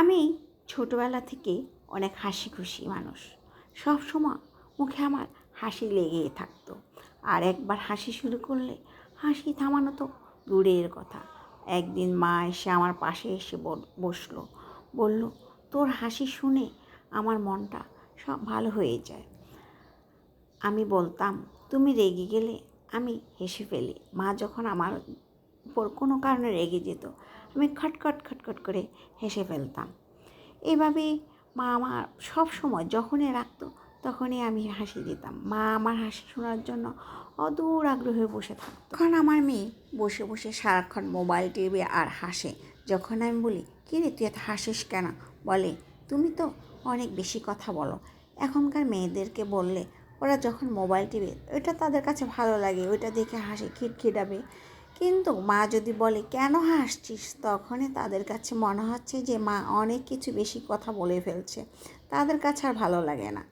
আমি ছোটবেলা থেকে অনেক হাসি খুশি মানুষ। সব সময় মুখে আমার হাসি লেগেই থাকতো। আর একবার হাসি শুরু করলে হাসি থামানো তো দূরের কথা। একদিন মা এসে আমার পাশে এসে বসলো, বলল, তোর হাসি শুনে আমার মনটা সব ভালো হয়ে যায়। আমি বলতাম, তুমি রেগে গেলে আমি হেসে ফেলি। মা যখন আমার উপর কোনো কারণে রেগে যেত, আমি খটখট খটখট করে হেসে ফেলতাম। এভাবেই মা আমার সব সময় যখনই রাখতো তখনই আমি হাসি দিতাম। মা আমার হাসি শোনার জন্য অদূর আগ্রহে বসে থাকতো। তখন আমার মেয়ে বসে বসে সারাক্ষণ মোবাইল টিভি আর হাসে। যখন আমি বলি, কী রে তুই এত হাসিস কেন? বলে, তুমি তো অনেক বেশি কথা বলো। এখনকার মেয়েদেরকে বললে ওরা যখন মোবাইল টিভি, ওইটা তাদের কাছে ভালো লাগে, ওইটা দেখে হাসি খিটখিটাবে। কিন্তু মা যদি বলে কেন হাসছিস, তখনই তাদের কাছে মনে হচ্ছে যে মা অনেক কিছু বেশি কথা বলে ফেলছে, তাদের কাছে আর ভালো লাগে না।